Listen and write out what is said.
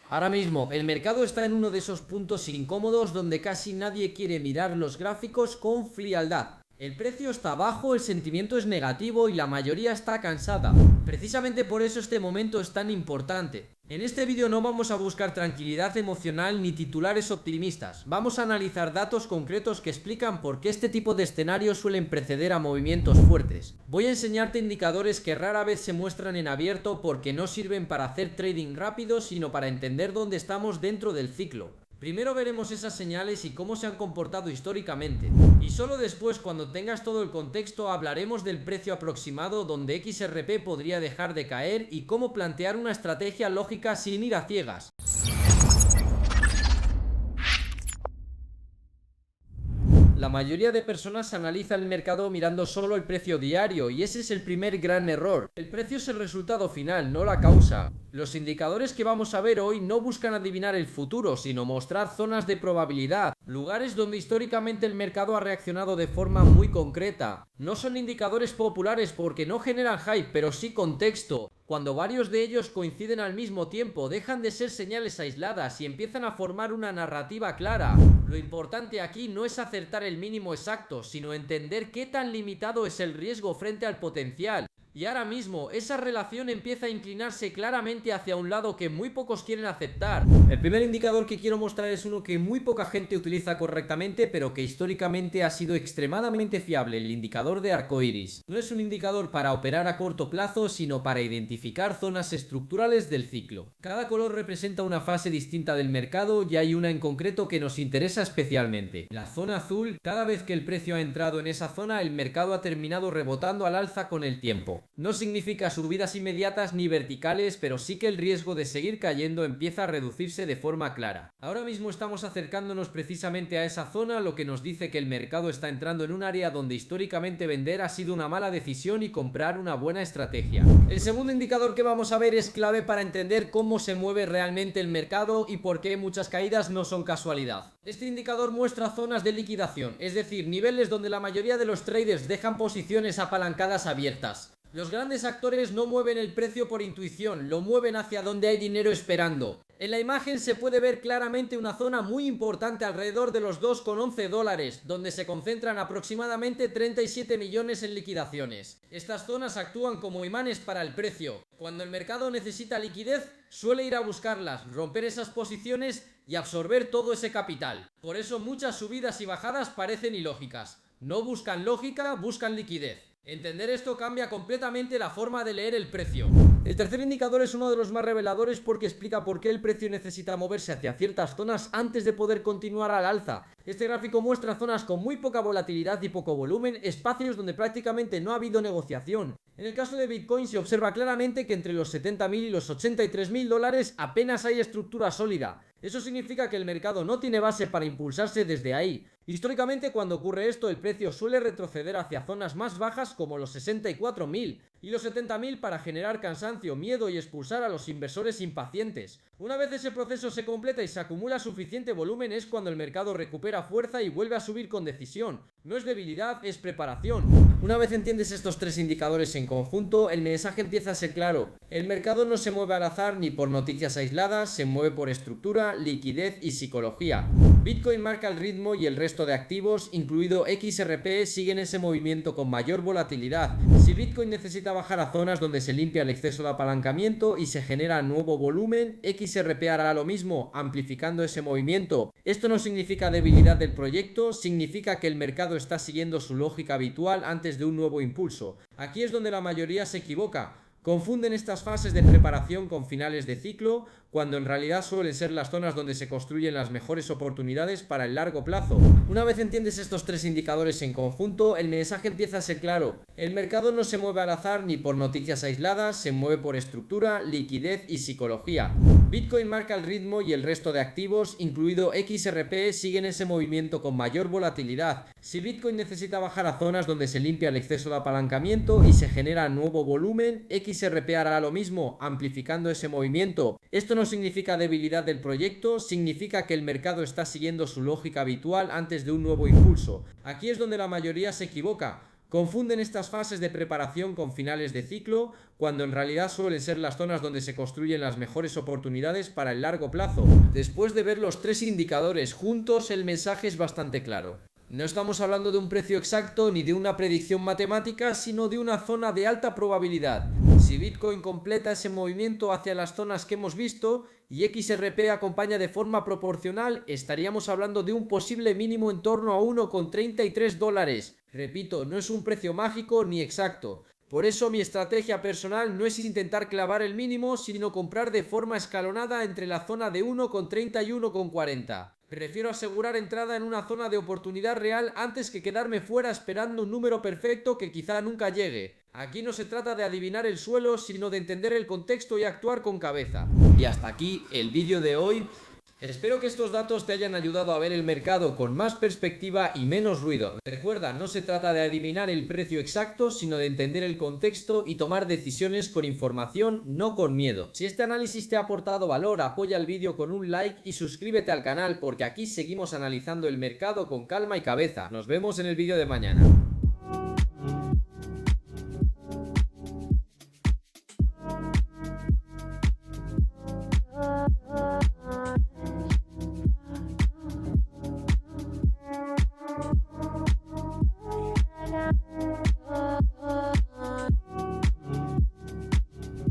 Ahora mismo, el mercado está en uno de esos puntos incómodos donde casi nadie quiere mirar los gráficos con frialdad. El precio está bajo, el sentimiento es negativo y la mayoría está cansada. Precisamente por eso este momento es tan importante. En este vídeo no vamos a buscar tranquilidad emocional ni titulares optimistas. Vamos a analizar datos concretos que explican por qué este tipo de escenarios suelen preceder a movimientos fuertes. Voy a enseñarte indicadores que rara vez se muestran en abierto porque no sirven para hacer trading rápido, sino para entender dónde estamos dentro del ciclo. Primero veremos esas señales y cómo se han comportado históricamente. Y solo después, cuando tengas todo el contexto, hablaremos del precio aproximado donde XRP podría dejar de caer y cómo plantear una estrategia lógica sin ir a ciegas. La mayoría de personas analiza el mercado mirando solo el precio diario y ese es el primer gran error. El precio es el resultado final, no la causa. Los indicadores que vamos a ver hoy no buscan adivinar el futuro, sino mostrar zonas de probabilidad, lugares donde históricamente el mercado ha reaccionado de forma muy concreta. No son indicadores populares porque no generan hype, pero sí contexto. Cuando varios de ellos coinciden al mismo tiempo, dejan de ser señales aisladas y empiezan a formar una narrativa clara. Lo importante aquí no es acertar el mínimo exacto, sino entender qué tan limitado es el riesgo frente al potencial. Y ahora mismo, esa relación empieza a inclinarse claramente hacia un lado que muy pocos quieren aceptar. El primer indicador que quiero mostrar es uno que muy poca gente utiliza correctamente, pero que históricamente ha sido extremadamente fiable, el indicador de arcoíris. No es un indicador para operar a corto plazo, sino para identificar zonas estructurales del ciclo. Cada color representa una fase distinta del mercado y hay una en concreto que nos interesa especialmente. La zona azul, cada vez que el precio ha entrado en esa zona, el mercado ha terminado rebotando al alza con el tiempo. No significa subidas inmediatas ni verticales, pero sí que el riesgo de seguir cayendo empieza a reducirse de forma clara. Ahora mismo estamos acercándonos precisamente a esa zona, lo que nos dice que el mercado está entrando en un área donde históricamente vender ha sido una mala decisión y comprar una buena estrategia. El segundo indicador que vamos a ver es clave para entender cómo se mueve realmente el mercado y por qué muchas caídas no son casualidad. Este indicador muestra zonas de liquidación, es decir, niveles donde la mayoría de los traders dejan posiciones apalancadas abiertas. Los grandes actores no mueven el precio por intuición, lo mueven hacia donde hay dinero esperando. En la imagen se puede ver claramente una zona muy importante alrededor de los $2,11, donde se concentran aproximadamente 37 millones en liquidaciones. Estas zonas actúan como imanes para el precio. Cuando el mercado necesita liquidez, suele ir a buscarlas, romper esas posiciones y absorber todo ese capital. Por eso muchas subidas y bajadas parecen ilógicas. No buscan lógica, buscan liquidez. Entender esto cambia completamente la forma de leer el precio. El tercer indicador es uno de los más reveladores porque explica por qué el precio necesita moverse hacia ciertas zonas antes de poder continuar al alza. Este gráfico muestra zonas con muy poca volatilidad y poco volumen, espacios donde prácticamente no ha habido negociación. En el caso de Bitcoin se observa claramente que entre los $70.000 y los $83.000 apenas hay estructura sólida. Eso significa que el mercado no tiene base para impulsarse desde ahí. Históricamente, cuando ocurre esto, el precio suele retroceder hacia zonas más bajas como los 64.000 y los 70.000 para generar cansancio, miedo y expulsar a los inversores impacientes. Una vez ese proceso se completa y se acumula suficiente volumen es cuando el mercado recupera fuerza y vuelve a subir con decisión. No es debilidad, es preparación. Una vez entiendes estos tres indicadores en conjunto, el mensaje empieza a ser claro. El mercado no se mueve al azar ni por noticias aisladas, se mueve por estructura, liquidez y psicología. Bitcoin marca el ritmo y el resto de activos, incluido XRP, siguen ese movimiento con mayor volatilidad. Si Bitcoin necesita bajar a zonas donde se limpia el exceso de apalancamiento y se genera nuevo volumen, XRP hará lo mismo, amplificando ese movimiento. Esto no significa debilidad del proyecto, significa que el mercado está siguiendo su lógica habitual antes de un nuevo impulso. Aquí es donde la mayoría se equivoca. Confunden estas fases de preparación con finales de ciclo, cuando en realidad suelen ser las zonas donde se construyen las mejores oportunidades para el largo plazo. Una vez entiendes estos tres indicadores en conjunto, el mensaje empieza a ser claro. El mercado no se mueve al azar ni por noticias aisladas, se mueve por estructura, liquidez y psicología. Bitcoin marca el ritmo y el resto de activos, incluido XRP, siguen ese movimiento con mayor volatilidad. Si Bitcoin necesita bajar a zonas donde se limpia el exceso de apalancamiento y se genera nuevo volumen, XRP hará lo mismo, amplificando ese movimiento. Esto no significa debilidad del proyecto, significa que el mercado está siguiendo su lógica habitual antes de un nuevo impulso. Aquí es donde la mayoría se equivoca. Confunden estas fases de preparación con finales de ciclo, cuando en realidad suelen ser las zonas donde se construyen las mejores oportunidades para el largo plazo. Después de ver los tres indicadores juntos, el mensaje es bastante claro. No estamos hablando de un precio exacto ni de una predicción matemática, sino de una zona de alta probabilidad. Si Bitcoin completa ese movimiento hacia las zonas que hemos visto y XRP acompaña de forma proporcional, estaríamos hablando de un posible mínimo en torno a $1,33. Repito, no es un precio mágico ni exacto. Por eso mi estrategia personal no es intentar clavar el mínimo, sino comprar de forma escalonada entre la zona de 1,30 y 1,40. Prefiero asegurar entrada en una zona de oportunidad real antes que quedarme fuera esperando un número perfecto que quizá nunca llegue. Aquí no se trata de adivinar el suelo, sino de entender el contexto y actuar con cabeza. Y hasta aquí el vídeo de hoy. Espero que estos datos te hayan ayudado a ver el mercado con más perspectiva y menos ruido. Recuerda, no se trata de adivinar el precio exacto, sino de entender el contexto y tomar decisiones con información, no con miedo. Si este análisis te ha aportado valor, apoya el vídeo con un like y suscríbete al canal porque aquí seguimos analizando el mercado con calma y cabeza. Nos vemos en el vídeo de mañana.